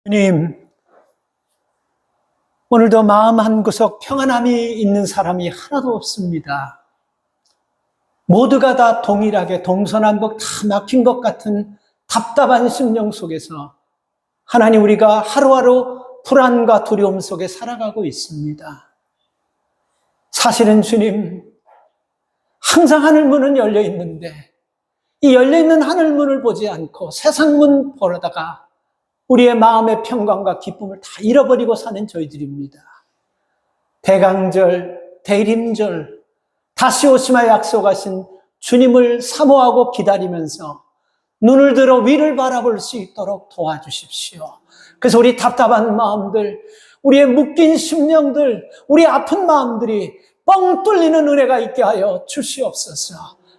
주님, 오늘도 마음 한구석 평안함이 있는 사람이 하나도 없습니다. 모두가 다 동일하게 동서남북 다 막힌 것 같은 답답한 심령 속에서 하나님, 우리가 하루하루 불안과 두려움 속에 살아가고 있습니다. 사실은 주님, 항상 하늘문은 열려 있는데 이 열려 있는 하늘문을 보지 않고 세상 문 보려다가 우리의 마음의 평강과 기쁨을 다 잃어버리고 사는 저희들입니다. 대강절, 대림절, 다시 오시마 약속하신 주님을 사모하고 기다리면서 눈을 들어 위를 바라볼 수 있도록 도와주십시오. 그래서 우리 답답한 마음들, 우리의 묶인 심령들, 우리 아픈 마음들이 뻥 뚫리는 은혜가 있게 하여 주시옵소서.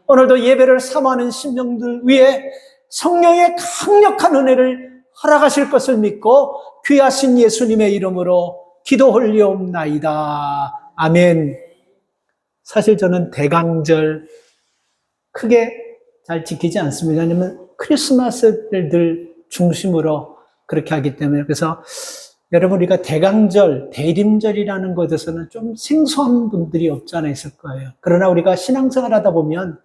오늘도 예배를 사모하는 심령들 위에 성령의 강력한 은혜를 허락하실 것을 믿고 귀하신 예수님의 이름으로 기도 올리옵나이다. 아멘. 사실 저는 대강절 크게 잘 지키지 않습니다. 왜냐하면 크리스마스를 늘 중심으로 그렇게 하기 때문에. 그래서 여러분, 우리가 대강절, 대림절이라는 것에서는 좀 생소한 분들이 없지 않아 있을 거예요. 그러나 우리가 신앙생활 하다 보면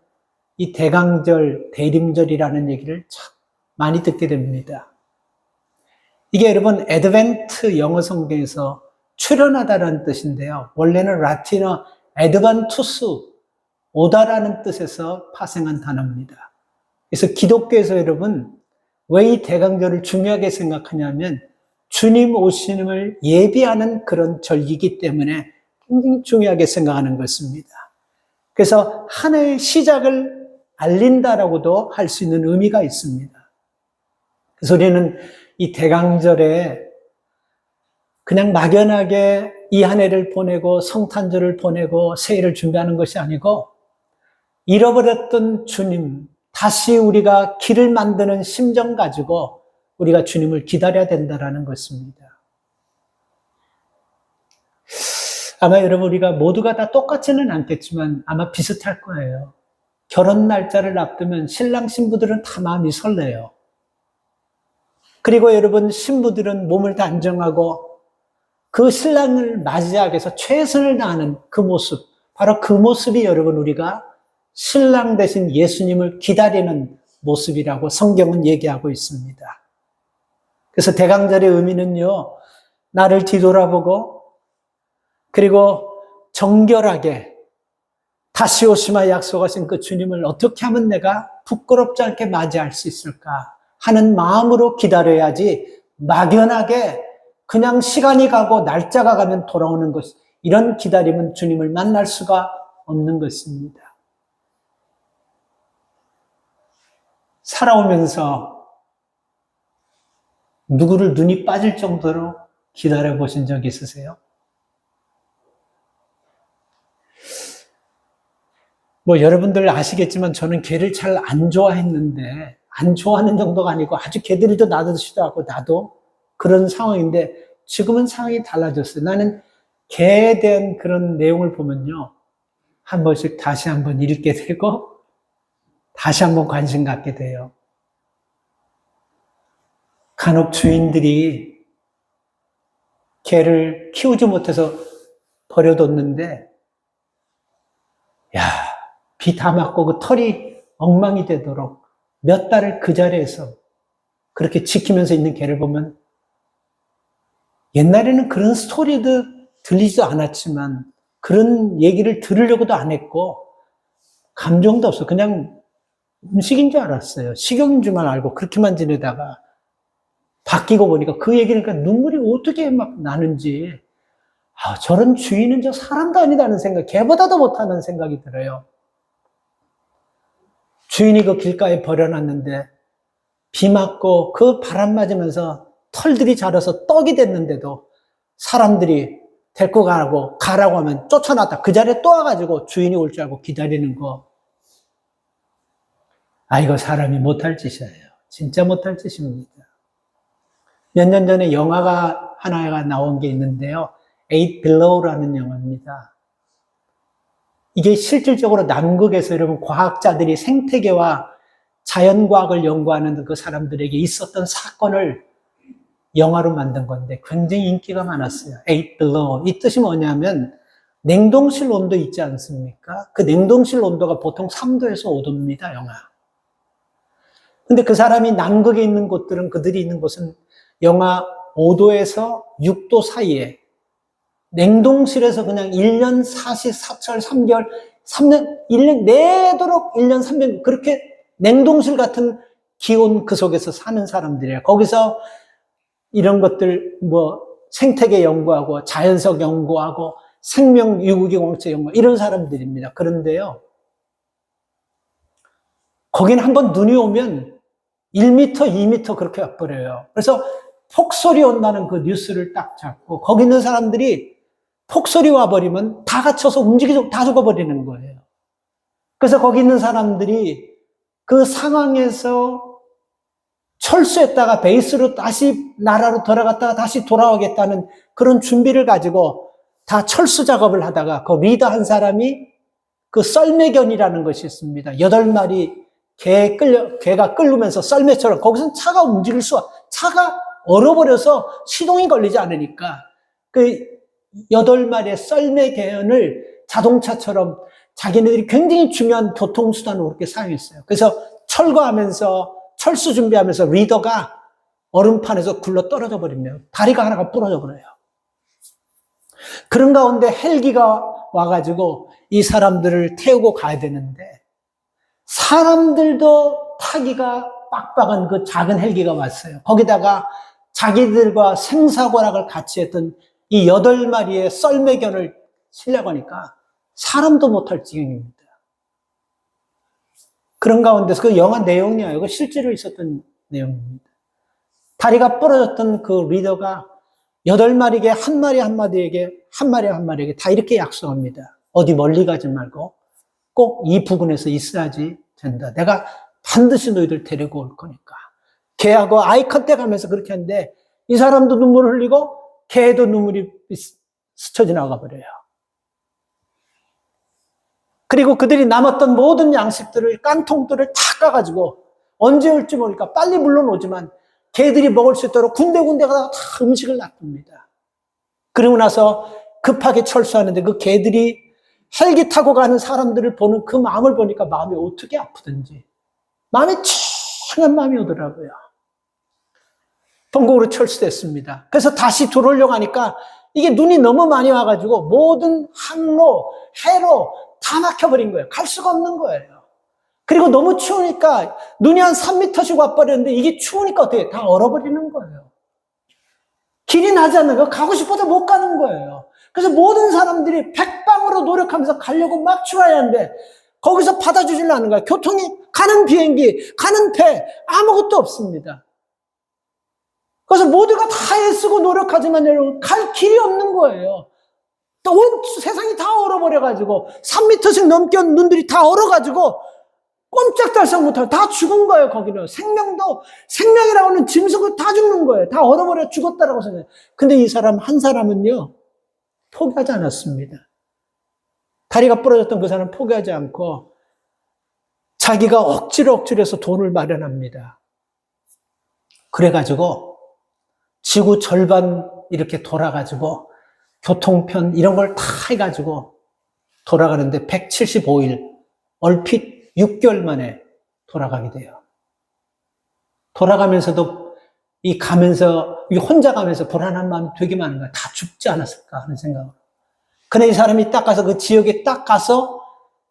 이 대강절, 대림절이라는 얘기를 참 많이 듣게 됩니다. 이게 여러분 애드벤트 영어 성경에서 출현하다라는 뜻인데요. 원래는 라틴어 애드반투스, 오다라는 뜻에서 파생한 단어입니다. 그래서 기독교에서 여러분 왜 이 대강절을 중요하게 생각하냐면 주님 오심을 예비하는 그런 절기이기 때문에 굉장히 중요하게 생각하는 것입니다. 그래서 한 해의 시작을 알린다라고도 할 수 있는 의미가 있습니다. 그래서 우리는 이 대강절에 그냥 막연하게 이 한 해를 보내고 성탄절을 보내고 새해를 준비하는 것이 아니고 잃어버렸던 주님, 다시 우리가 길을 만드는 심정 가지고 우리가 주님을 기다려야 된다는 것입니다. 아마 여러분, 우리가 모두가 다 똑같지는 않겠지만 아마 비슷할 거예요. 결혼 날짜를 앞두면 신랑 신부들은 다 마음이 설레요. 그리고 여러분, 신부들은 몸을 단정하고 그 신랑을 맞이하기 위해서 최선을 다하는 그 모습, 바로 그 모습이 여러분 우리가 신랑 대신 예수님을 기다리는 모습이라고 성경은 얘기하고 있습니다. 그래서 대강절의 의미는요, 나를 뒤돌아보고 그리고 정결하게 다시 오시마 약속하신 그 주님을 어떻게 하면 내가 부끄럽지 않게 맞이할 수 있을까 하는 마음으로 기다려야지 막연하게 그냥 시간이 가고 날짜가 가면 돌아오는 것, 이런 기다림은 주님을 만날 수가 없는 것입니다. 살아오면서 누구를 눈이 빠질 정도로 기다려보신 적 있으세요? 여러분들 아시겠지만 저는 개를 잘 안 좋아했는데, 안 좋아하는 정도가 아니고 아주 개들도 나도 싫어하고 나도 그런 상황인데 지금은 상황이 달라졌어요. 나는 개에 대한 그런 내용을 보면요, 한 번씩 다시 한번 읽게 되고 다시 한번 관심 갖게 돼요. 간혹 주인들이 개를 키우지 못해서 버려뒀는데, 비 다 맞고 그 털이 엉망이 되도록 몇 달을 그 자리에서 그렇게 지키면서 있는 개를 보면, 옛날에는 그런 스토리도 들리지도 않았지만 그런 얘기를 들으려고도 안 했고 감정도 없어. 그냥 음식인 줄 알았어요. 식용인 줄만 알고 그렇게만 지내다가 바뀌고 보니까 그 얘기를 그러니까 눈물이 어떻게 막 나는지, 저런 주인은 저 사람도 아니다는 생각, 개보다도 못하는 생각이 들어요. 주인이 그 길가에 버려놨는데 비 맞고 그 바람 맞으면서 털들이 자라서 떡이 됐는데도 사람들이 데리고 가라고 하면 쫓아놨다 그 자리에 또 와가지고 주인이 올 줄 알고 기다리는 거. 이거 사람이 못할 짓이에요. 진짜 못할 짓입니다. 몇 년 전에 영화가 하나가 나온 게 있는데요. Eight Below라는 영화입니다. 이게 실질적으로 남극에서 여러분 과학자들이 생태계와 자연과학을 연구하는 그 사람들에게 있었던 사건을 영화로 만든 건데 굉장히 인기가 많았어요. Eight Below. 이 뜻이 뭐냐면 냉동실 온도 있지 않습니까? 그 냉동실 온도가 보통 3도에서 5도입니다, 영하. 근데 그 사람이 남극에 있는 곳들은 그들이 있는 곳은 영하 5도에서 6도 사이에 냉동실에서 그냥 1년 사시사철 3개월, 3년, 1년 내도록 1년 300, 그렇게 냉동실 같은 기온 그 속에서 사는 사람들이에요. 거기서 이런 것들, 생태계 연구하고, 자연석 연구하고, 생명 유기기 공체 연구, 이런 사람들입니다. 그런데요, 거긴 한번 눈이 오면 1m, 2m 그렇게 와버려요. 그래서 폭설이 온다는 그 뉴스를 딱 잡고, 거기 있는 사람들이 폭설이 와버리면 다 갇혀서 움직이지, 다 죽어버리는 거예요. 그래서 거기 있는 사람들이 그 상황에서 철수했다가 베이스로 다시 나라로 돌아갔다가 다시 돌아오겠다는 그런 준비를 가지고 다 철수 작업을 하다가 그 리더 한 사람이 그 썰매견이라는 것이 있습니다. 8마리 개가 끓으면서 썰매처럼 거기서는 차가 움직일 차가 얼어버려서 시동이 걸리지 않으니까 그 8마리의 썰매견을 자동차처럼 자기네들이 굉장히 중요한 교통수단으로 그렇게 사용했어요. 그래서 철거하면서 철수 준비하면서 리더가 얼음판에서 굴러 떨어져 버리면 다리가 하나가 부러져 버려요. 그런 가운데 헬기가 와가지고 이 사람들을 태우고 가야 되는데 사람들도 타기가 빡빡한 그 작은 헬기가 왔어요. 거기다가 자기들과 생사고락을 같이 했던 이 8마리의 썰매견을 실려고 하니까 사람도 못할 지경입니다. 그런 가운데서 그 영화 내용이 아니고 실제로 있었던 내용입니다. 다리가 부러졌던 그 리더가 8마리에게 한 마리 한 마리에게 다 이렇게 약속합니다. 어디 멀리 가지 말고 꼭 이 부근에서 있어야지 된다. 내가 반드시 너희들 데리고 올 거니까. 개하고 아이 컨택 하면서 그렇게 하는데 이 사람도 눈물을 흘리고 개도 눈물이 스쳐 지나가 버려요. 그리고 그들이 남았던 모든 양식들을 깡통들을 다 까가지고 언제 올지 모르니까 빨리 물러오지만 개들이 먹을 수 있도록 군데군데 가다가 다 음식을 놔둡니다. 그리고 나서 급하게 철수하는데 그 개들이 헬기 타고 가는 사람들을 보는 그 마음을 보니까 마음이 어떻게 아프든지 마음이 칭한 마음이 오더라고요. 본국으로 철수됐습니다. 그래서 다시 들어오려고 하니까 이게 눈이 너무 많이 와가지고 모든 항로, 해로 다 막혀버린 거예요. 갈 수가 없는 거예요. 그리고 너무 추우니까 눈이 한 3m씩 와버렸는데 이게 추우니까 어떻게 다 얼어버리는 거예요. 길이 나지 않는 거 가고 싶어도 못 가는 거예요. 그래서 모든 사람들이 백방으로 노력하면서 가려고 막 추워야 하는데 거기서 받아주질 않는 거예요. 교통이 가는 비행기, 가는 배 아무것도 없습니다. 그래서 모두가 다 애쓰고 노력하지만 여러분 갈 길이 없는 거예요. 또 온 세상이 다 얼어버려가지고 3m씩 넘게 온 눈들이 다 얼어가지고 꼼짝달싹 못하고 다 죽은 거예요. 거기는 생명이라고 하는 짐승을 다 죽는 거예요. 다 얼어버려 죽었다라고 생각해요. 근데 이 사람 한 사람은요 포기하지 않았습니다. 다리가 부러졌던 그 사람은 포기하지 않고 자기가 억지로 해서 돈을 마련합니다. 그래가지고 지구 절반 이렇게 돌아가지고 교통편 이런 걸 다 해가지고 돌아가는데 175일 얼핏 6개월 만에 돌아가게 돼요. 돌아가면서도 혼자 가면서 불안한 마음이 되게 많은 거야. 다 죽지 않았을까 하는 생각으로. 근데 이 사람이 딱 가서 그 지역에 딱 가서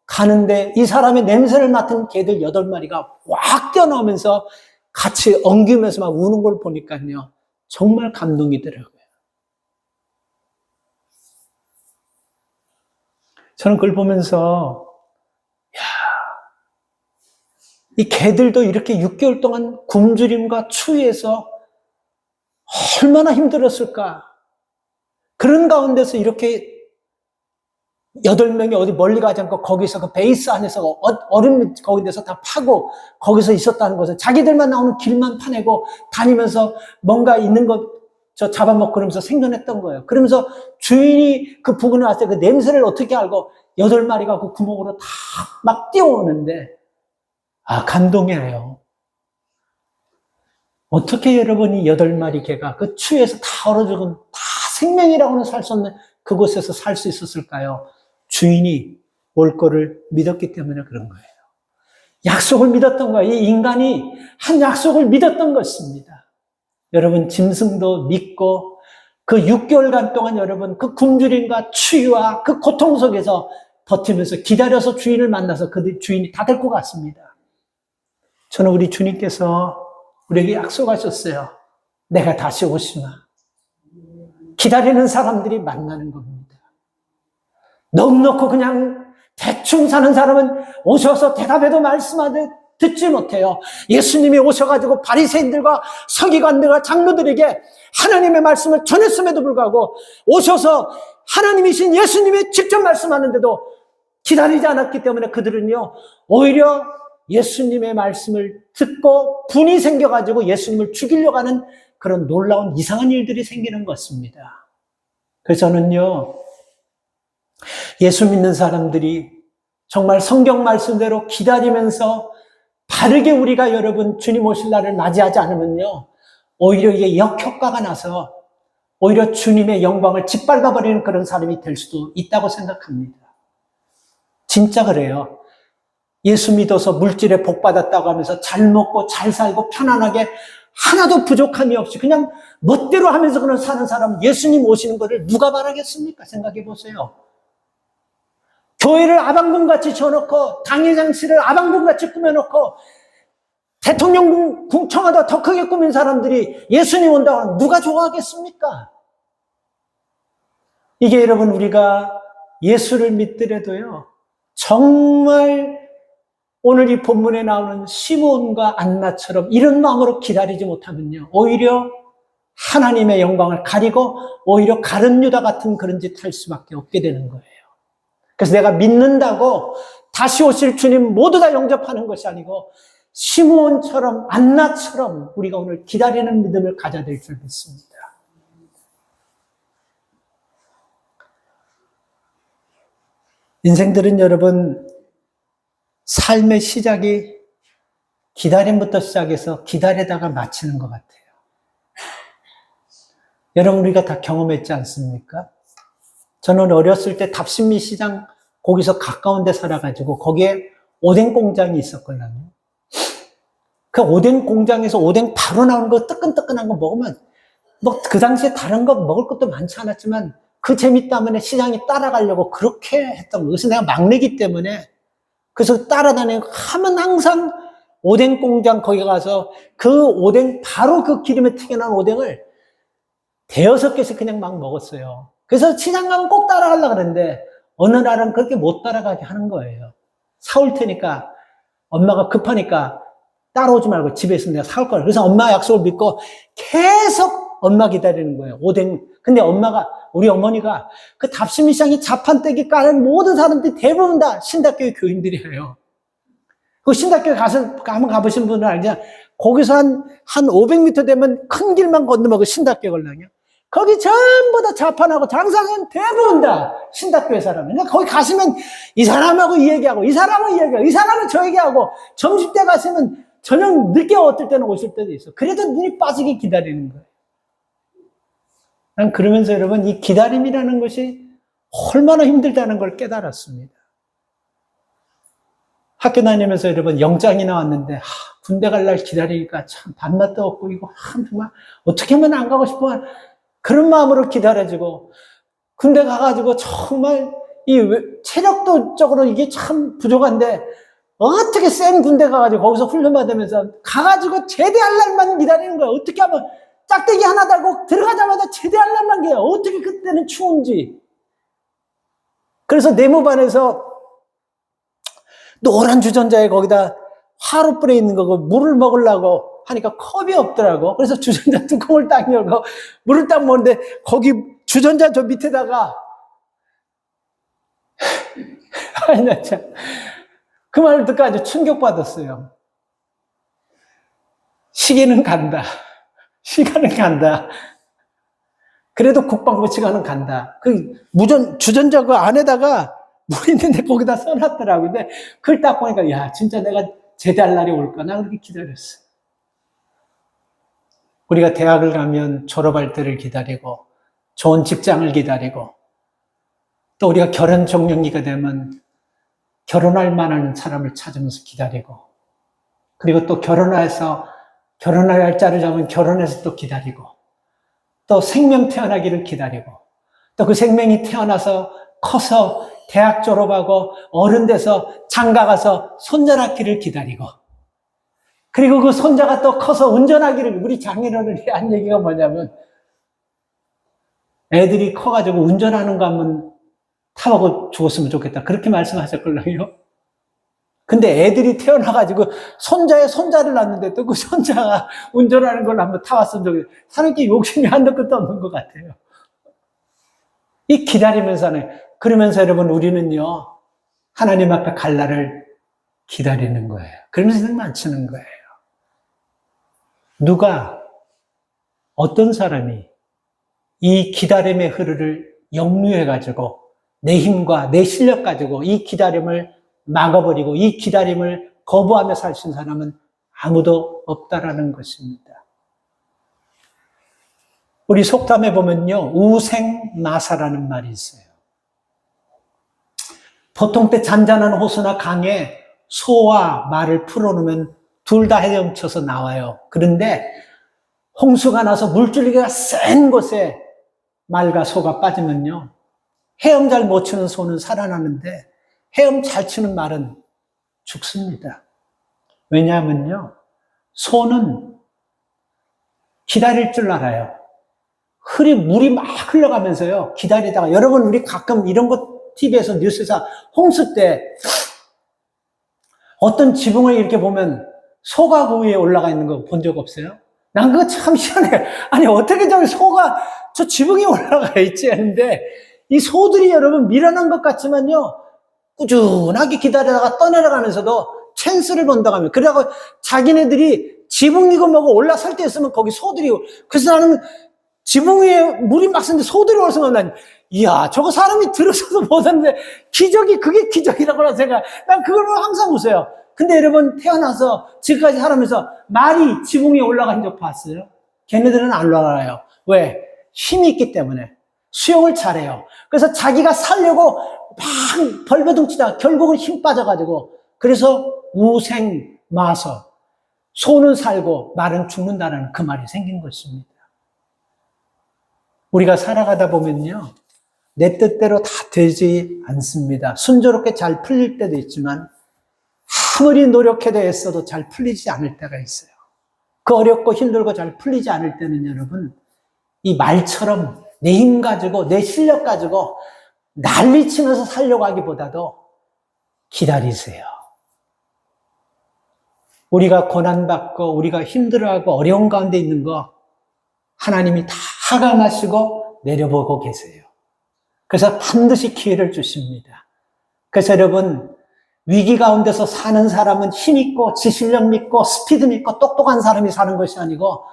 가는데 이 사람의 냄새를 맡은 개들 8마리가 확 뛰어나오면서 같이 엉기면서 막 우는 걸 보니까요. 정말 감동이더라고요. 저는 그걸 보면서 이 개들도 이렇게 6개월 동안 굶주림과 추위에서 얼마나 힘들었을까. 그런 가운데서 이렇게 8명이 어디 멀리 가지 않고 거기서 그 베이스 안에서 얼음 거기 데서 다 파고 거기서 있었다는 것은 자기들만 나오는 길만 파내고 다니면서 뭔가 있는 것 잡아먹고 그러면서 생존했던 거예요. 그러면서 주인이 그 부근에 왔을 때 그 냄새를 어떻게 알고 8마리가 그 구멍으로 다 막 뛰어오는데 감동이에요. 어떻게 여러분이 8마리 개가 그 추위에서 다 얼어 죽은, 다 생명이라고는 살 수 없는 그곳에서 살 수 있었을까요? 주인이 올 거를 믿었기 때문에 그런 거예요. 약속을 믿었던 거예요. 이 인간이 한 약속을 믿었던 것입니다. 여러분, 짐승도 믿고 그 6개월간 동안 여러분 그 굶주림과 추위와 그 고통 속에서 버티면서 기다려서 주인을 만나서 그 주인이 다 데리고 갔습니다. 저는 우리 주님께서 우리에게 약속하셨어요. 내가 다시 오시마. 기다리는 사람들이 만나는 겁니다. 넉넉고 그냥 대충 사는 사람은 오셔서 대답해도 말씀하듯 듣지 못해요. 예수님이 오셔가지고 바리새인들과 서기관들과 장로들에게 하나님의 말씀을 전했음에도 불구하고 오셔서 하나님이신 예수님이 직접 말씀하는데도 기다리지 않았기 때문에 그들은요, 오히려 예수님의 말씀을 듣고 분이 생겨가지고 예수님을 죽이려고 하는 그런 놀라운 이상한 일들이 생기는 것입니다. 그래서 저는요, 예수 믿는 사람들이 정말 성경 말씀대로 기다리면서 바르게 우리가 여러분 주님 오실 날을 맞이하지 않으면요, 오히려 이게 역효과가 나서 오히려 주님의 영광을 짓밟아버리는 그런 사람이 될 수도 있다고 생각합니다. 진짜 그래요. 예수 믿어서 물질에 복 받았다고 하면서 잘 먹고 잘 살고 편안하게 하나도 부족함이 없이 그냥 멋대로 하면서 그런 사는 사람, 예수님 오시는 것을 누가 바라겠습니까? 생각해 보세요. 교회를 아방궁같이 지어놓고 당회장실을 아방궁같이 꾸며놓고 대통령 청와대 더 크게 꾸민 사람들이 예수님 온다고 하면 누가 좋아하겠습니까? 이게 여러분, 우리가 예수를 믿더라도요, 정말 오늘 이 본문에 나오는 시므온과 안나처럼 이런 마음으로 기다리지 못하면요, 오히려 하나님의 영광을 가리고 오히려 가룟 유다 같은 그런 짓 할 수밖에 없게 되는 거예요. 그래서 내가 믿는다고 다시 오실 주님 모두 다 영접하는 것이 아니고 시므온처럼 안나처럼 우리가 오늘 기다리는 믿음을 가져야 될 줄 믿습니다. 인생들은 여러분, 삶의 시작이 기다림부터 시작해서 기다리다가 마치는 것 같아요. 여러분, 우리가 다 경험했지 않습니까? 저는 어렸을 때 답신미 시장 거기서 가까운 데 살아가지고 거기에 오뎅 공장이 있었거든요. 그 오뎅 공장에서 오뎅 바로 나오는 거 뜨끈뜨끈한 거 먹으면 뭐 그 당시에 다른 거 먹을 것도 많지 않았지만 그 재미 때문에 시장에 따라가려고 그렇게 했던 거예요. 그래서 내가 막내기 때문에 그래서 따라다니고 하면 항상 오뎅 공장 거기 가서 그 오뎅 바로 그 기름에 튀겨나온 오뎅을 5-6개씩 그냥 막 먹었어요. 그래서 시장 가면 꼭 따라가려고 그랬는데 어느 날은 그렇게 못 따라가게 하는 거예요. 사올 테니까 엄마가 급하니까 따라오지 말고 집에 있으면 내가 사올 거야. 그래서 엄마 약속을 믿고 계속 엄마 기다리는 거예요. 오뎅. 근데 엄마가, 우리 어머니가 그 답심리 시장에 자판떼기 까는 모든 사람들이 대부분 다 신닫교회 교인들이에요. 그 신닫교회 한번 가보신 분은 알잖아요. 거기서 한 500m 되면 큰 길만 건너면 그 신닫교회 걸랑이요. 거기 전부 다 자판하고 장사는 대부분 다 신닫교회 사람이에요. 거기 가시면 이 사람하고 이 얘기하고 이 사람은 이 얘기하고 이 사람은 저 얘기하고 점심때 가시면 저녁 늦게 어떨 때는 오실 때도 있어. 그래도 눈이 빠지게 기다리는 거예요. 난 그러면서 여러분, 이 기다림이라는 것이 얼마나 힘들다는 걸 깨달았습니다. 학교 다니면서 여러분, 영장이 나왔는데 군대 갈 날 기다리니까 참 밥맛도 없고 이거 정말 어떻게 하면 안 가고 싶어 그런 마음으로 기다려지고, 군대 가가지고 정말 이 체력적으로 이게 참 부족한데 어떻게 센 군대 가가지고 거기서 훈련받으면서 가가지고 제대할 날만 기다리는 거야. 어떻게 하면 짝대기 하나 달고 들어가자마자 제대할 날만 기다려. 어떻게 그때는 추운지. 그래서 네모반에서 노란 주전자에 거기다 화로 뿌려 있는 거고 물을 먹으려고 하니까 컵이 없더라고. 그래서 주전자 뚜껑을 딱 열고 물을 딱 먹는데 거기 주전자 저 밑에다가 아니 참 그 말을 듣고 아주 충격받았어요. 시계는 간다. 시간은 간다. 그래도 국방부 시간은 간다. 그 주전자 그 안에다가 물 있는데 거기다 써놨더라고요. 근데 그걸 딱 보니까 야 진짜 내가 제대할 날이 올까? 나 그렇게 기다렸어. 우리가 대학을 가면 졸업할 때를 기다리고, 좋은 직장을 기다리고, 또 우리가 결혼 종령기가 되면 결혼할 만한 사람을 찾으면서 기다리고, 그리고 또 결혼해서 결혼할 날짜를 잡으면 결혼해서 또 기다리고, 또 생명 태어나기를 기다리고, 또 그 생명이 태어나서 커서 대학 졸업하고 어른 돼서 장가 가서 손자 낳기를 기다리고, 그리고 그 손자가 또 커서 운전하기를, 우리 장인어른이 한 얘기가 뭐냐면, 애들이 커가지고 운전하는 거 한번 타보고 죽었으면 좋겠다, 그렇게 말씀하셨걸요. 근데 애들이 태어나가지고 손자의 손자를 낳는데 또 그 손자가 운전하는 걸 한번 타봤으면 좋겠다. 사람께 욕심이 한도 끝도 없는 것 같아요. 이 기다리면서 하는, 그러면서 여러분 우리는요, 하나님 앞에 갈 날을 기다리는 거예요. 그러면서 많치는 거예요. 누가, 어떤 사람이 이 기다림의 흐르를 역류해가지고 내 힘과 내 실력 가지고 이 기다림을 막아버리고 이 기다림을 거부하며 살 수 있는 사람은 아무도 없다라는 것입니다. 우리 속담에 보면요, 우생마사라는 말이 있어요. 보통 때 잔잔한 호수나 강에 소와 말을 풀어놓으면 둘 다 헤엄쳐서 나와요. 그런데 홍수가 나서 물줄기가 센 곳에 말과 소가 빠지면요, 헤엄 잘 못 치는 소는 살아나는데 헤엄 잘 치는 말은 죽습니다. 왜냐하면요, 소는 기다릴 줄 알아요. 물이 막 흘러가면서요, 기다리다가, 여러분 우리 가끔 이런 거 TV에서 뉴스에서 홍수 때 어떤 지붕을 이렇게 보면 소가 그 위에 올라가 있는 거 본 적 없어요? 난 그거 참 희한해. 아니 어떻게 저기 소가 저 지붕에 올라가 있지 하는데, 이 소들이 여러분 미련한 것 같지만요, 꾸준하게 기다리다가 떠내려가면서도 찬스를 본다고 하면, 그러다가 자기네들이 지붕이고 뭐고 올라설 때 있으면 거기 소들이, 그래서 나는 지붕 위에 물이 막 쓰는데 소들이 올 생각, 난 이야 저거 사람이 들어서도 못하는데 기적이, 그게 기적이라고 생각. 난 그걸 항상 웃어요. 근데 여러분 태어나서 지금까지 살아면서 말이 지붕 위에 올라간 적 봤어요? 걔네들은 안 올라가요. 왜? 힘이 있기 때문에. 수영을 잘해요. 그래서 자기가 살려고 막 벌거둥 치다가 결국은 힘 빠져가지고, 그래서 우생마서, 소는 살고 말은 죽는다는 그 말이 생긴 것입니다. 우리가 살아가다 보면요, 내 뜻대로 다 되지 않습니다. 순조롭게 잘 풀릴 때도 있지만 아무리 노력해도 애써도 잘 풀리지 않을 때가 있어요. 그 어렵고 힘들고 잘 풀리지 않을 때는 여러분, 이 말처럼 내 힘 가지고 내 실력 가지고 난리치면서 살려고 하기보다도 기다리세요. 우리가 고난받고 우리가 힘들어하고 어려운 가운데 있는 거 하나님이 다 하감하시고 내려보고 계세요. 그래서 반드시 기회를 주십니다. 그래서 여러분, 위기 가운데서 사는 사람은 힘 있고 지실력 믿고 스피드 믿고 똑똑한 사람이 사는 것이 아니고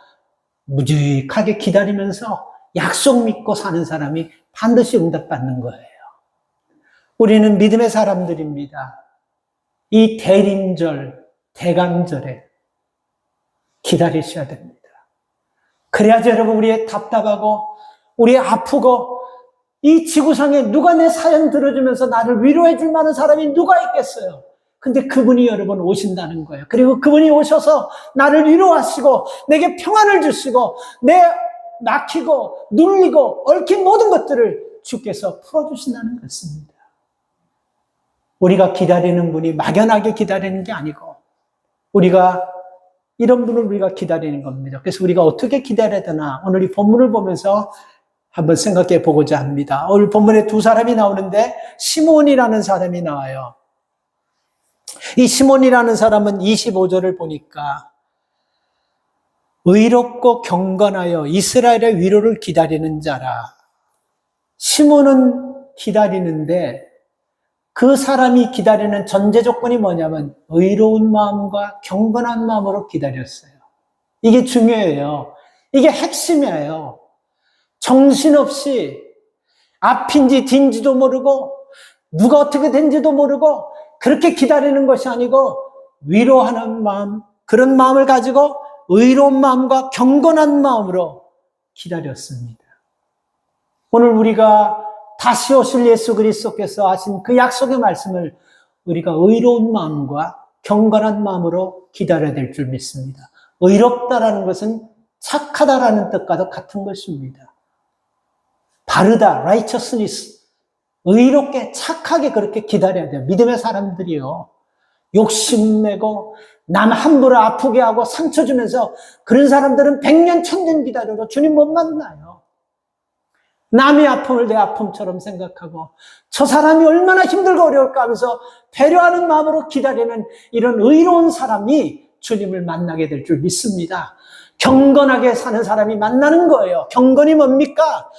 무직하게 기다리면서 약속 믿고 사는 사람이 반드시 응답받는 거예요. 우리는 믿음의 사람들입니다. 이 대림절, 대강절에 기다리셔야 됩니다. 그래야지 여러분, 우리의 답답하고 우리의 아프고 이 지구상에 누가 내 사연 들어주면서 나를 위로해 줄 만한 사람이 누가 있겠어요? 근데 그분이 여러분 오신다는 거예요. 그리고 그분이 오셔서 나를 위로하시고 내게 평안을 주시고 내 막히고 눌리고 얽힌 모든 것들을 주께서 풀어주신다는 것입니다. 우리가 기다리는 분이 막연하게 기다리는 게 아니고 우리가 이런 분을 우리가 기다리는 겁니다. 그래서 우리가 어떻게 기다려야 되나, 오늘 이 본문을 보면서 한번 생각해 보고자 합니다. 오늘 본문에 두 사람이 나오는데 시몬이라는 사람이 나와요. 이 시몬이라는 사람은 25절을 보니까 의롭고 경건하여 이스라엘의 위로를 기다리는 자라. 시몬은 기다리는데 그 사람이 기다리는 전제 조건이 뭐냐면 의로운 마음과 경건한 마음으로 기다렸어요. 이게 중요해요. 이게 핵심이에요. 정신없이 앞인지 뒤인지도 모르고 누가 어떻게 된지도 모르고 그렇게 기다리는 것이 아니고 위로하는 마음, 그런 마음을 가지고 의로운 마음과 경건한 마음으로 기다렸습니다. 오늘 우리가 다시 오실 예수 그리스도께서 하신 그 약속의 말씀을 우리가 의로운 마음과 경건한 마음으로 기다려야 될 줄 믿습니다. 의롭다라는 것은 착하다라는 뜻과도 같은 것입니다. 바르다, righteousness, 의롭게 착하게 그렇게 기다려야 돼요. 믿음의 사람들이요, 욕심내고 남 함부로 아프게 하고 상처 주면서 그런 사람들은 100년 1000년 기다려도 주님 못 만나요. 남의 아픔을 내 아픔처럼 생각하고 저 사람이 얼마나 힘들고 어려울까 하면서 배려하는 마음으로 기다리는 이런 의로운 사람이 주님을 만나게 될 줄 믿습니다. 경건하게 사는 사람이 만나는 거예요. 경건이 뭡니까?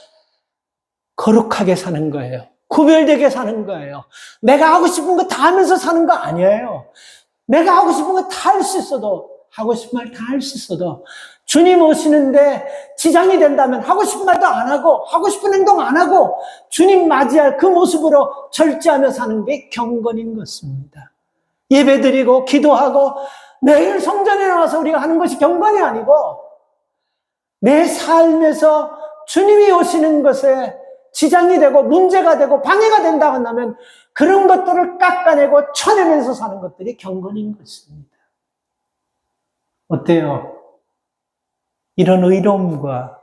거룩하게 사는 거예요. 구별되게 사는 거예요. 내가 하고 싶은 거 다 하면서 사는 거 아니에요. 내가 하고 싶은 거 다 할 수 있어도, 하고 싶은 말 다 할 수 있어도 주님 오시는데 지장이 된다면 하고 싶은 말도 안 하고 하고 싶은 행동 안 하고 주님 맞이할 그 모습으로 절제하며 사는 게 경건인 것입니다. 예배드리고 기도하고 매일 성전에 나와서 우리가 하는 것이 경건이 아니고, 내 삶에서 주님이 오시는 것에 지장이 되고 문제가 되고 방해가 된다고 한다면 그런 것들을 깎아내고 쳐내면서 사는 것들이 경건인 것입니다. 어때요? 이런 의로움과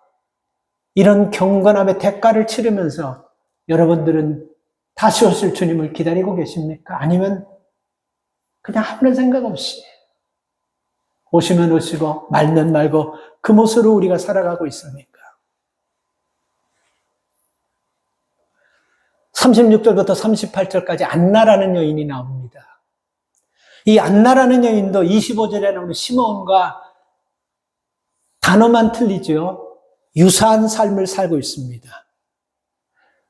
이런 경건함의 대가를 치르면서 여러분들은 다시 오실 주님을 기다리고 계십니까? 아니면 그냥 아무런 생각 없이 오시면 오시고 말면 말고 그 모습으로 우리가 살아가고 있습니까? 36절부터 38절까지 안나라는 여인이 나옵니다. 이 안나라는 여인도 25절에 나오는 시므온과 단어만 틀리죠. 유사한 삶을 살고 있습니다.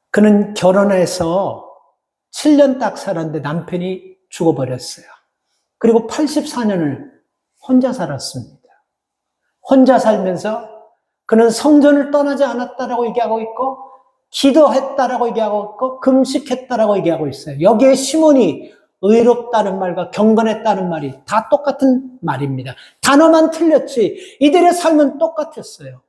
그는 결혼해서 7년 딱 살았는데 남편이 죽어버렸어요. 그리고 84년을 혼자 살았습니다. 혼자 살면서 그는 성전을 떠나지 않았다라고 얘기하고 있고, 기도했다라고 얘기하고 있고, 금식했다라고 얘기하고 있어요. 여기에 시몬이 의롭다는 말과 경건했다는 말이 다 똑같은 말입니다. 단어만 틀렸지 이들의 삶은 똑같았어요.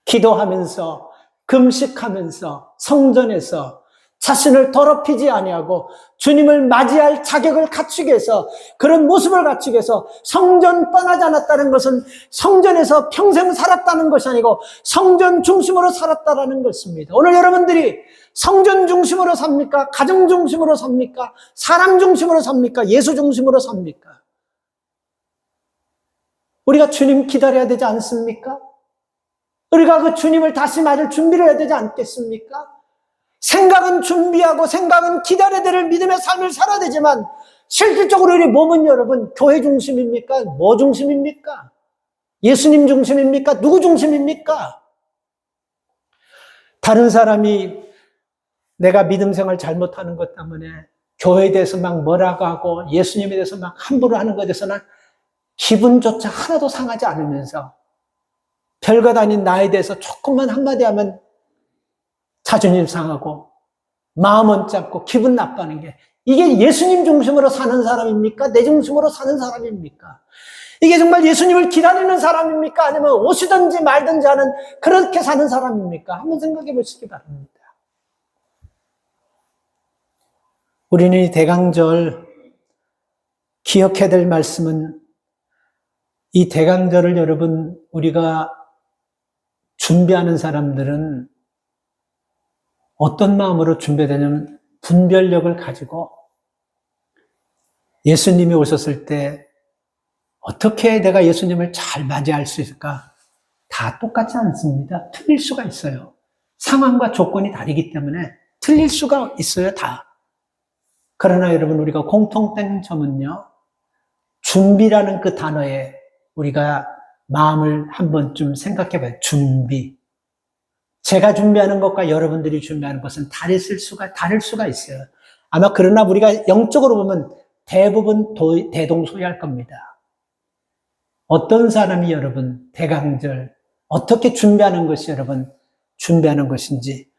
기도하면서, 금식하면서, 성전에서 자신을 더럽히지 아니하고 주님을 맞이할 자격을 갖추기 위해서, 그런 모습을 갖추기 위해서 성전 떠나지 않았다는 것은 성전에서 평생 살았다는 것이 아니고 성전 중심으로 살았다는 것입니다. 오늘 여러분들이 성전 중심으로 삽니까? 가정 중심으로 삽니까? 사람 중심으로 삽니까? 예수 중심으로 삽니까? 우리가 주님 기다려야 되지 않습니까? 우리가 그 주님을 다시 맞을 준비를 해야 되지 않겠습니까? 생각은 준비하고 생각은 기다려야 될 믿음의 삶을 살아야 되지만, 실질적으로 우리 몸은 여러분 교회 중심입니까? 뭐 중심입니까? 예수님 중심입니까? 누구 중심입니까? 다른 사람이 내가 믿음 생활 잘못하는 것 때문에 교회에 대해서 막 뭐라고 하고 예수님에 대해서 막 함부로 하는 것에 대해서는 기분조차 하나도 상하지 않으면서, 별것 아닌 나에 대해서 조금만 한마디 하면 자존심 상하고 마음은 짧고 기분 나빠하는 게, 이게 예수님 중심으로 사는 사람입니까? 내 중심으로 사는 사람입니까? 이게 정말 예수님을 기다리는 사람입니까? 아니면 오시든지 말든지 하는 그렇게 사는 사람입니까? 한번 생각해 보시기 바랍니다. 우리는 이 대강절 기억해야 될 말씀은, 이 대강절을 여러분 우리가 준비하는 사람들은 어떤 마음으로 준비되냐면, 분별력을 가지고 예수님이 오셨을 때 어떻게 내가 예수님을 잘 맞이할 수 있을까? 다 똑같지 않습니다. 틀릴 수가 있어요. 상황과 조건이 다르기 때문에 틀릴 수가 있어요, 다. 그러나 여러분, 우리가 공통된 점은요, 준비라는 그 단어에 우리가 마음을 한 번쯤 생각해 봐요. 준비. 제가 준비하는 것과 여러분들이 준비하는 것은 다를 수가 있어요. 아마 그러나 우리가 영적으로 보면 대부분 대동소이할 겁니다. 어떤 사람이 여러분 대강절 어떻게 준비하는 것이 여러분 준비하는 것인지,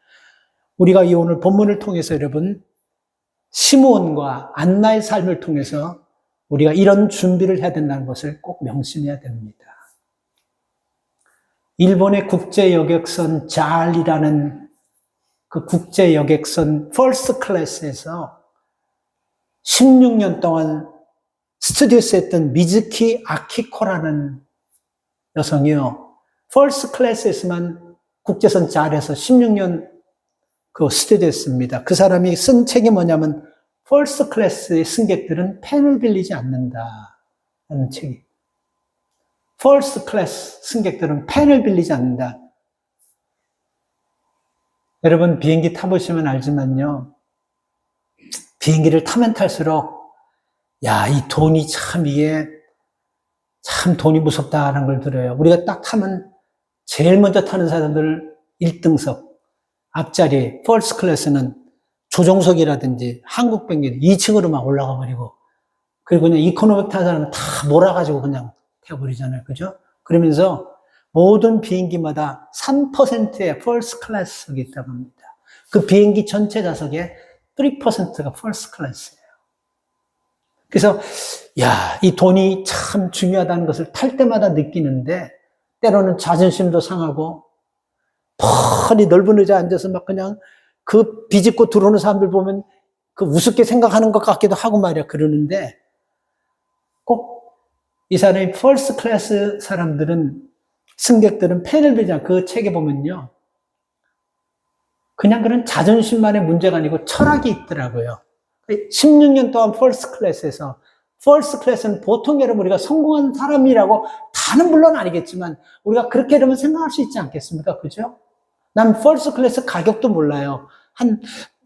우리가 이 오늘 본문을 통해서 여러분 시므온과 안나의 삶을 통해서 우리가 이런 준비를 해야 된다는 것을 꼭 명심해야 됩니다. 일본의 국제여객선 잘이라는 그 국제여객선 퍼스트 클래스에서 16년 동안 스튜디오스 했던 미즈키 아키코라는 여성이요. 퍼스트 클래스에서만 국제선 잘에서 16년 그 스튜디오스입니다. 그 사람이 쓴 책이 뭐냐면 퍼스트 클래스의 승객들은 펜을 빌리지 않는다 라는 책이. 퍼스트 클래스 승객들은 펜을 빌리지 않는다. 여러분 비행기 타보시면 알지만요. 비행기를 타면 탈수록 야, 이 돈이 참 이게 참 돈이 무섭다는 걸 들어요. 우리가 딱 타면 제일 먼저 타는 사람들 1등석 앞자리 퍼스트 클래스는 조종석이라든지 한국 비행기 2층으로 막 올라가 버리고 그리고 그냥 이코노믹 타는 사람은 다 몰아가지고 그냥 태워버리잖아요. 그죠? 그러면서 모든 비행기마다 3%의 퍼스트 클래스석이 있다고 합니다. 그 비행기 전체 좌석의 3%가 퍼스트 클래스예요. 그래서 야, 이 돈이 참 중요하다는 것을 탈 때마다 느끼는데 때로는 자존심도 상하고 뻔히 넓은 의자에 앉아서 막 그냥 그 비집고 들어오는 사람들 보면 그 우습게 생각하는 것 같기도 하고 말이야. 그러는데 꼭 이 사람이 퍼스트 클래스 사람들은 승객들은 펜을 빌지 않고 그 책에 보면요. 그냥 그런 자존심만의 문제가 아니고 철학이 있더라고요. 16년 동안 퍼스트 클래스에서 퍼스트 클래스는 보통 여러분 우리가 성공한 사람이라고 다는 물론 아니겠지만 우리가 그렇게 여러분 생각할 수 있지 않겠습니까? 그죠? 난 퍼스트 클래스 가격도 몰라요.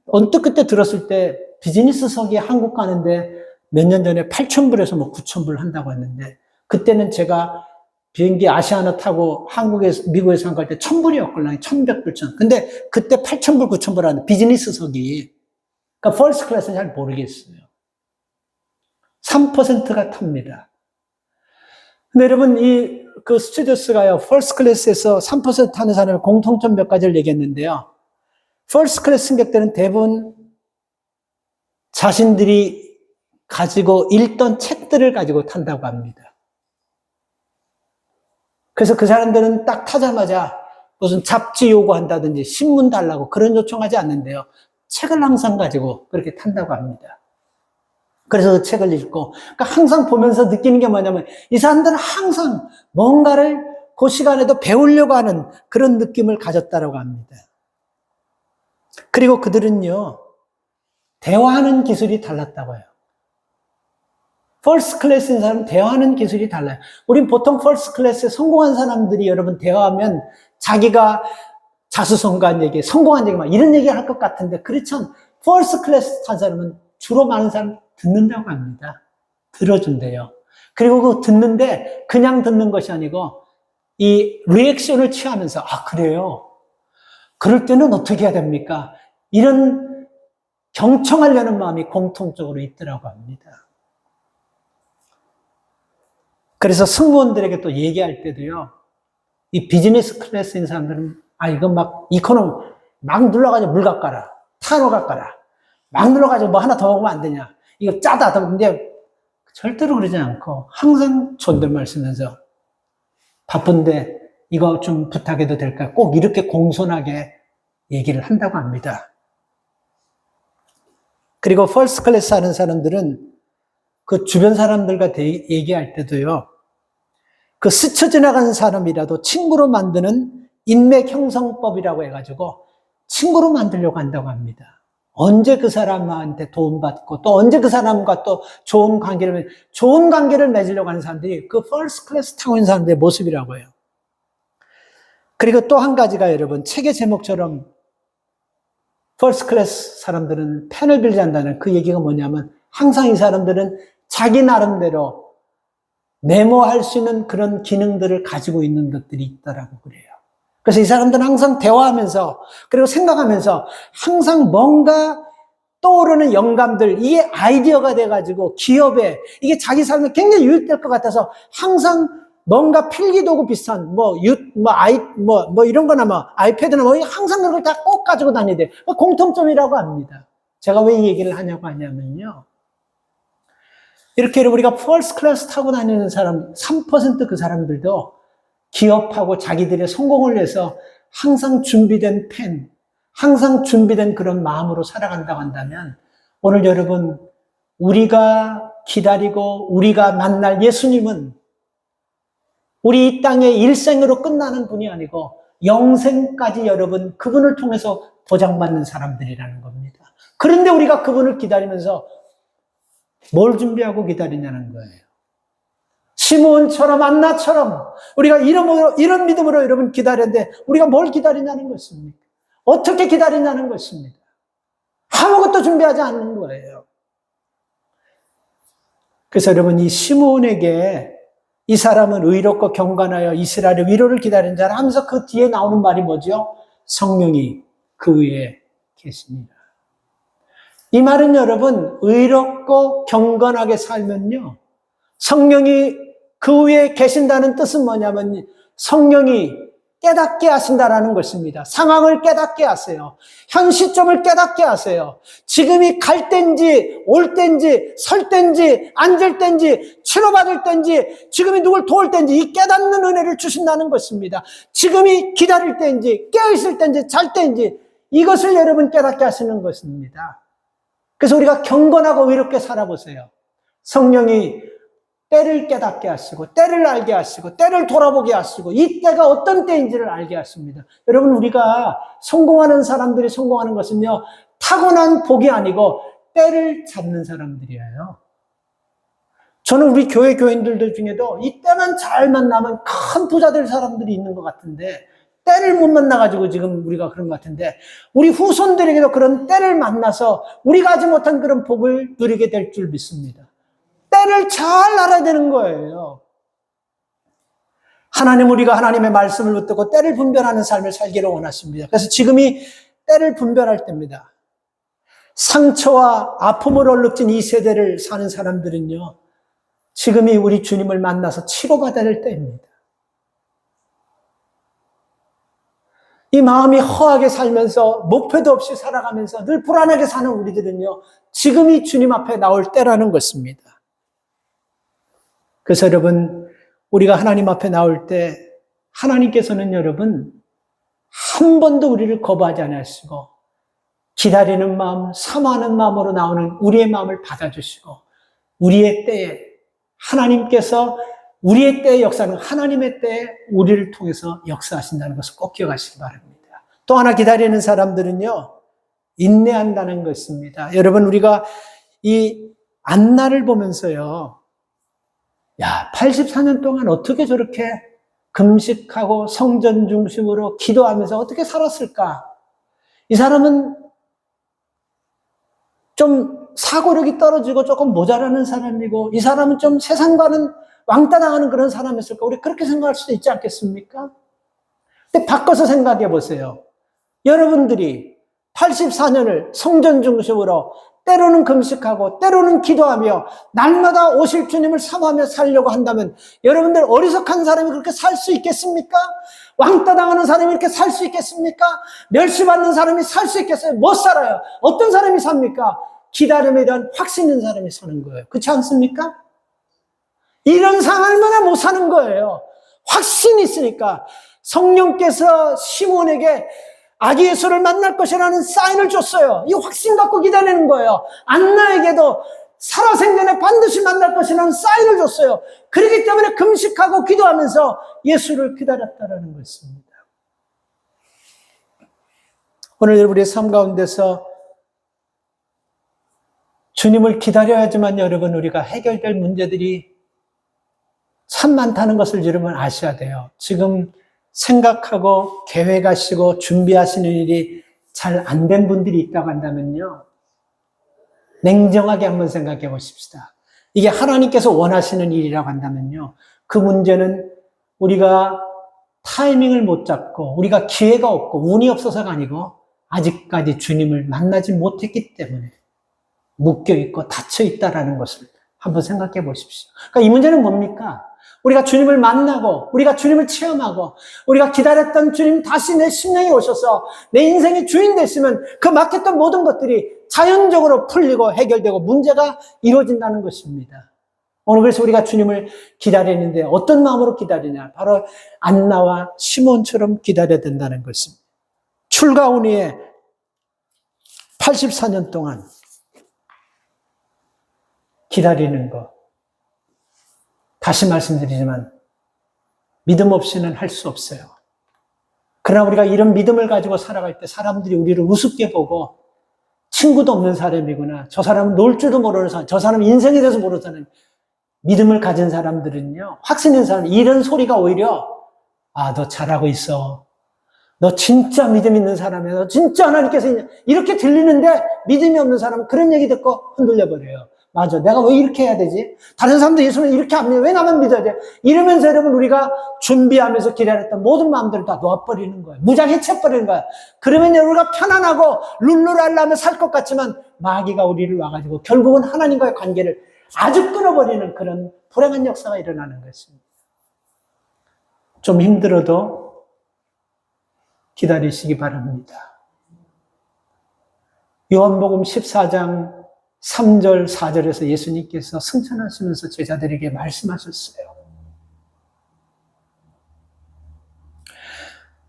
언뜻 그때 들었을 때 비즈니스석이 한국 가는데 몇 년 전에 8,000불에서 뭐 9,000불 한다고 했는데 그때는 제가 비행기 아시아나 타고 미국에서 갈 때 1,000불이었걸요. 1,100불 천. 근데 그때 8,000불, 9,000불 하는 비즈니스석이. 그러니까 퍼스트 클래스는 잘 모르겠어요. 3%가 탑니다. 근데 여러분 그 스튜디오스가요. 퍼스트 클래스에서 3% 타는 사람의 공통점 몇 가지를 얘기했는데요. 퍼스트 클래스 승객들은 대부분 자신들이 가지고 읽던 책들을 가지고 탄다고 합니다. 그래서 그 사람들은 딱 타자마자 무슨 잡지 요구한다든지 신문 달라고 그런 요청하지 않는데요. 책을 항상 가지고 그렇게 탄다고 합니다. 그래서 그 책을 읽고, 그러니까 항상 보면서 느끼는 게 뭐냐면 이 사람들은 항상 뭔가를 그 시간에도 배우려고 하는 그런 느낌을 가졌다고 합니다. 그리고 그들은요, 대화하는 기술이 달랐다고 해요. 퍼스트 클래스인 사람은 대화하는 기술이 달라요. 우린 보통 퍼스트 클래스에 성공한 사람들이 여러분 대화하면 자기가 자수성가한 얘기, 성공한 얘기 막 이런 얘기 할 것 같은데 그렇지 않아요. 퍼스트 클래스 탄 사람은 주로 많은 사람 듣는다고 합니다. 들어준대요. 그리고 그 듣는데 그냥 듣는 것이 아니고 이 리액션을 취하면서 아 그래요? 그럴 때는 어떻게 해야 됩니까? 이런 경청하려는 마음이 공통적으로 있더라고 합니다. 그래서 승무원들에게 또 얘기할 때도요, 이 비즈니스 클래스인 사람들은, 이거 막, 이코노미, 막 눌러가지고 물 깎아라. 타로 깎아라. 막 눌러가지고 뭐 하나 더 먹으면 안 되냐. 이거 짜다. 근데 절대로 그러지 않고, 항상 존댓말 쓰면서, 바쁜데, 이거 좀 부탁해도 될까? 꼭 이렇게 공손하게 얘기를 한다고 합니다. 그리고 퍼스트 클래스 하는 사람들은 그 주변 사람들과 얘기할 때도요, 그 스쳐 지나가는 사람이라도 친구로 만드는 인맥 형성법이라고 해가지고 친구로 만들려고 한다고 합니다. 언제 그 사람한테 도움받고 또 언제 그 사람과 또 좋은 관계를 맺으려고 하는 사람들이 그 퍼스트 클래스 타고 있는 사람들의 모습이라고 해요. 그리고 또 한 가지가 여러분, 책의 제목처럼 퍼스트 클래스 사람들은 펜을 빌지 않는다는 그 얘기가 뭐냐면 항상 이 사람들은 자기 나름대로 메모할 수 있는 그런 기능들을 가지고 있는 것들이 있다라고 그래요. 그래서 이 사람들은 항상 대화하면서 그리고 생각하면서 항상 뭔가 떠오르는 영감들, 이게 아이디어가 돼가지고 기업에 이게 자기 삶에 굉장히 유익될 것 같아서 항상 뭔가 필기도구 비슷한 이런 거나 아이패드나 항상 그런 걸 다 꼭 가지고 다니야 돼요. 공통점이라고 합니다. 제가 왜 이 얘기를 하냐고 하냐면요. 이렇게 우리가 퍼스트 클래스 타고 다니는 사람, 3% 그 사람들도 기업하고 자기들의 성공을 위해서 항상 준비된 펜, 항상 준비된 그런 마음으로 살아간다고 한다면 오늘 여러분 우리가 기다리고 우리가 만날 예수님은 우리 이 땅의 일생으로 끝나는 분이 아니고 영생까지 여러분 그분을 통해서 보장받는 사람들이라는 겁니다. 그런데 우리가 그분을 기다리면서 뭘 준비하고 기다리냐는 거예요. 시므온처럼 안나처럼 우리가 이런 믿음으로 여러분 기다렸는데 우리가 뭘 기다리냐는 것입니까? 어떻게 기다리냐는 것입니다. 아무것도 준비하지 않는 거예요. 그래서 여러분 이 시므온에게 이 사람은 의롭고 경건하여 이스라엘의 위로를 기다리는 자라 하면서 그 뒤에 나오는 말이 뭐죠? 성령이 그 위에 계십니다. 이 말은 여러분 의롭고 경건하게 살면요 성령이 그 위에 계신다는 뜻은 뭐냐면 성령이 깨닫게 하신다라는 것입니다. 상황을 깨닫게 하세요. 현 시점을 깨닫게 하세요. 지금이 갈 때인지 올 때인지 설 때인지 앉을 때인지 치료받을 때인지 지금이 누굴 도울 때인지 이 깨닫는 은혜를 주신다는 것입니다. 지금이 기다릴 때인지 깨어있을 때인지 잘 때인지 이것을 여러분 깨닫게 하시는 것입니다. 그래서 우리가 경건하고 의롭게 살아보세요. 성령이 때를 깨닫게 하시고 때를 알게 하시고 때를 돌아보게 하시고 이 때가 어떤 때인지를 알게 하십니다. 여러분 우리가 성공하는 사람들이 성공하는 것은요 타고난 복이 아니고 때를 잡는 사람들이에요. 저는 우리 교회 교인들 중에도 이 때만 잘 만나면 큰 부자 될 사람들이 있는 것 같은데 때를 못 만나가지고 지금 우리가 그런 것 같은데 우리 후손들에게도 그런 때를 만나서 우리가 하지 못한 그런 복을 누리게 될 줄 믿습니다. 때를 잘 알아야 되는 거예요. 하나님 우리가 하나님의 말씀을 붙들고 때를 분별하는 삶을 살기를 원하십니다. 그래서 지금이 때를 분별할 때입니다. 상처와 아픔을 얼룩진 이 세대를 사는 사람들은요. 지금이 우리 주님을 만나서 치료받아야 될 때입니다. 이 마음이 허하게 살면서 목표도 없이 살아가면서 늘 불안하게 사는 우리들은요. 지금이 주님 앞에 나올 때라는 것입니다. 그래서 여러분 우리가 하나님 앞에 나올 때 하나님께서는 여러분 한 번도 우리를 거부하지 않으시고 기다리는 마음, 사모하는 마음으로 나오는 우리의 마음을 받아주시고 우리의 때에 하나님께서 우리의 때의 역사는 하나님의 때에 우리를 통해서 역사하신다는 것을 꼭 기억하시기 바랍니다. 또 하나 기다리는 사람들은요 인내한다는 것입니다. 여러분 우리가 이 안나를 보면서요 84년 동안 어떻게 저렇게 금식하고 성전 중심으로 기도하면서 어떻게 살았을까? 이 사람은 좀 사고력이 떨어지고 조금 모자라는 사람이고 이 사람은 좀 세상과는 왕따 당하는 그런 사람이었을까? 우리 그렇게 생각할 수도 있지 않겠습니까? 근데 바꿔서 생각해 보세요. 여러분들이 84년을 성전 중심으로 때로는 금식하고 때로는 기도하며 날마다 오실 주님을 사모하며 살려고 한다면 여러분들 어리석한 사람이 그렇게 살 수 있겠습니까? 왕따 당하는 사람이 이렇게 살 수 있겠습니까? 멸시받는 사람이 살 수 있겠어요? 못 살아요. 어떤 사람이 삽니까? 기다림에 대한 확신 있는 사람이 사는 거예요. 그렇지 않습니까? 이런 상황만에 못 사는 거예요. 확신이 있으니까 성령께서 시몬에게 아기 예수를 만날 것이라는 사인을 줬어요. 이 확신 갖고 기다리는 거예요. 안나에게도 살아생전에 반드시 만날 것이라는 사인을 줬어요. 그렇기 때문에 금식하고 기도하면서 예수를 기다렸다는 것입니다. 오늘 우리의 삶 가운데서 주님을 기다려야지만 여러분 우리가 해결될 문제들이 참 많다는 것을 여러분 아셔야 돼요. 지금 생각하고 계획하시고 준비하시는 일이 잘 안 된 분들이 있다고 한다면요. 냉정하게 한번 생각해 보십시다. 이게 하나님께서 원하시는 일이라고 한다면요. 그 문제는 우리가 타이밍을 못 잡고 우리가 기회가 없고 운이 없어서가 아니고 아직까지 주님을 만나지 못했기 때문에 묶여있고 닫혀있다라는 것을 한번 생각해 보십시오. 그러니까 이 문제는 뭡니까? 우리가 주님을 만나고 우리가 주님을 체험하고 우리가 기다렸던 주님 다시 내 심령에 오셔서 내 인생의 주인 되시면 그 막혔던 모든 것들이 자연적으로 풀리고 해결되고 문제가 이루어진다는 것입니다. 오늘 그래서 우리가 주님을 기다리는데 어떤 마음으로 기다리냐? 바로 안나와 시몬처럼 기다려야 된다는 것입니다. 출가한 후에 84년 동안 기다리는 것. 다시 말씀드리지만 믿음 없이는 할 수 없어요. 그러나 우리가 이런 믿음을 가지고 살아갈 때 사람들이 우리를 우습게 보고 친구도 없는 사람이구나. 저 사람은 놀 줄도 모르는 사람, 저 사람은 인생에 대해서 모르는 사람. 믿음을 가진 사람들은요, 확신 있는 사람, 이런 소리가 오히려, 아, 너 잘하고 있어. 너 진짜 믿음 있는 사람이야. 너 진짜 하나님께서 이렇게 들리는데 믿음이 없는 사람은 그런 얘기 듣고 흔들려 버려요. 맞아. 내가 왜 이렇게 해야 되지? 다른 사람들 예수는 이렇게 안 믿어. 왜 나만 믿어야 돼? 이러면서 여러분 우리가 준비하면서 기다렸던 모든 마음들을 다 놓아버리는 거예요. 무장해쳐버리는 거예요. 그러면 우리가 편안하고 룰루랄라하며 살 것 같지만 마귀가 우리를 와가지고 결국은 하나님과의 관계를 아주 끊어버리는 그런 불행한 역사가 일어나는 것입니다. 좀 힘들어도 기다리시기 바랍니다. 요한복음 14장 3절, 4절에서 예수님께서 승천하시면서 제자들에게 말씀하셨어요.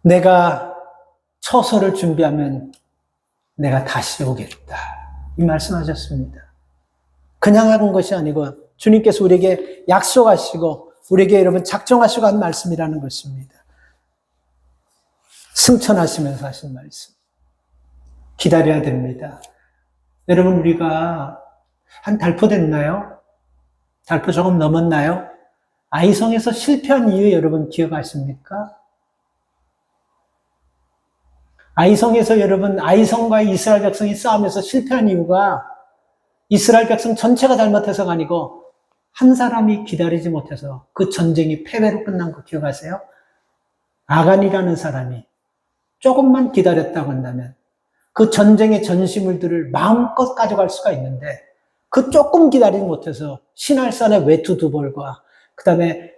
내가 처소를 준비하면 내가 다시 오겠다. 이 말씀하셨습니다. 그냥 한 것이 아니고 주님께서 우리에게 약속하시고 우리에게 여러분 작정하시고 한 말씀이라는 것입니다. 승천하시면서 하신 말씀. 기다려야 됩니다. 여러분 우리가 한 달포 됐나요? 달포 조금 넘었나요? 아이성에서 실패한 이유 여러분 기억하십니까? 아이성에서 여러분 아이성과의 이스라엘 백성이 싸우면서 실패한 이유가 이스라엘 백성 전체가 잘못해서가 아니고 한 사람이 기다리지 못해서 그 전쟁이 패배로 끝난 거 기억하세요? 아간이라는 사람이 조금만 기다렸다고 한다면 그 전쟁의 전시물들을 마음껏 가져갈 수가 있는데 그 조금 기다리지 못해서 신할산의 외투 2벌과 그 다음에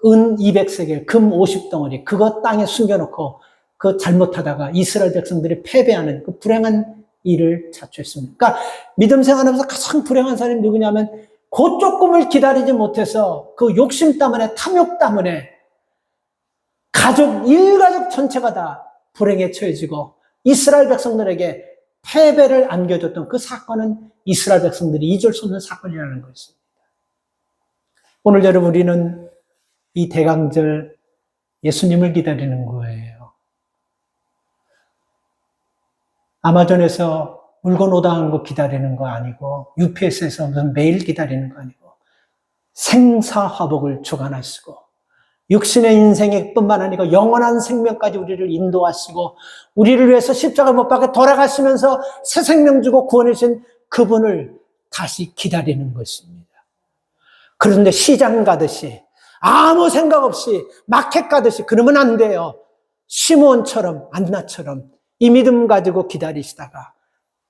은 200세겔, 금 50덩어리 그거 땅에 숨겨놓고 그 잘못하다가 이스라엘 백성들이 패배하는 그 불행한 일을 자초했습니다. 그러니까 믿음 생활하면서 가장 불행한 사람이 누구냐면 그 조금을 기다리지 못해서 그 욕심 때문에 탐욕 때문에 일가족 전체가 다 불행에 처해지고 이스라엘 백성들에게 패배를 안겨줬던 그 사건은 이스라엘 백성들이 잊을 수 없는 사건이라는 것입니다. 오늘 여러분 우리는 이 대강절 예수님을 기다리는 거예요. 아마존에서 물건 오다한 거 기다리는 거 아니고 UPS에서 무슨 메일 기다리는 거 아니고 생사화복을 주관하시고 육신의 인생에 뿐만 아니고 영원한 생명까지 우리를 인도하시고 우리를 위해서 십자가 못 박아 돌아가시면서 새 생명 주고 구원해 주신 그분을 다시 기다리는 것입니다. 그런데 시장 가듯이 아무 생각 없이 마켓 가듯이 그러면 안 돼요. 시몬처럼 안나처럼 이 믿음 가지고 기다리시다가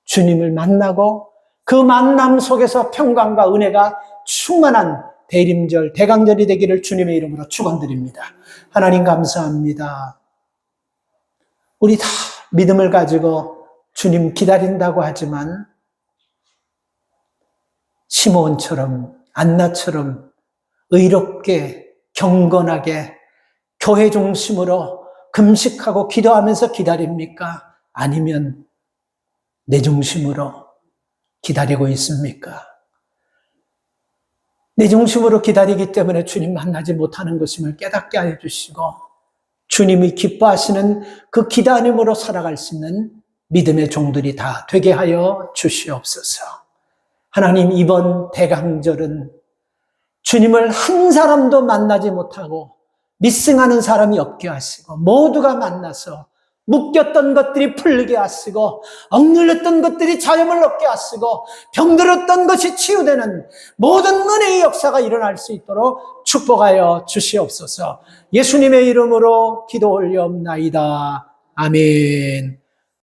주님을 만나고 그 만남 속에서 평강과 은혜가 충만한 대림절, 대강절이 되기를 주님의 이름으로 축원드립니다. 하나님 감사합니다. 우리 다 믿음을 가지고 주님 기다린다고 하지만 시몬처럼 안나처럼 의롭게 경건하게 교회 중심으로 금식하고 기도하면서 기다립니까? 아니면 내 중심으로 기다리고 있습니까? 내 중심으로 기다리기 때문에 주님 만나지 못하는 것임을 깨닫게 하여 주시고 주님이 기뻐하시는 그 기다림으로 살아갈 수 있는 믿음의 종들이 다 되게 하여 주시옵소서. 하나님 이번 대강절은 주님을 한 사람도 만나지 못하고 미싱하는 사람이 없게 하시고 모두가 만나서 묶였던 것들이 풀리게 하시고 억눌렸던 것들이 자유를 얻게 하시고 병들었던 것이 치유되는 모든 은혜의 역사가 일어날 수 있도록 축복하여 주시옵소서. 예수님의 이름으로 기도 올리옵나이다. 아멘.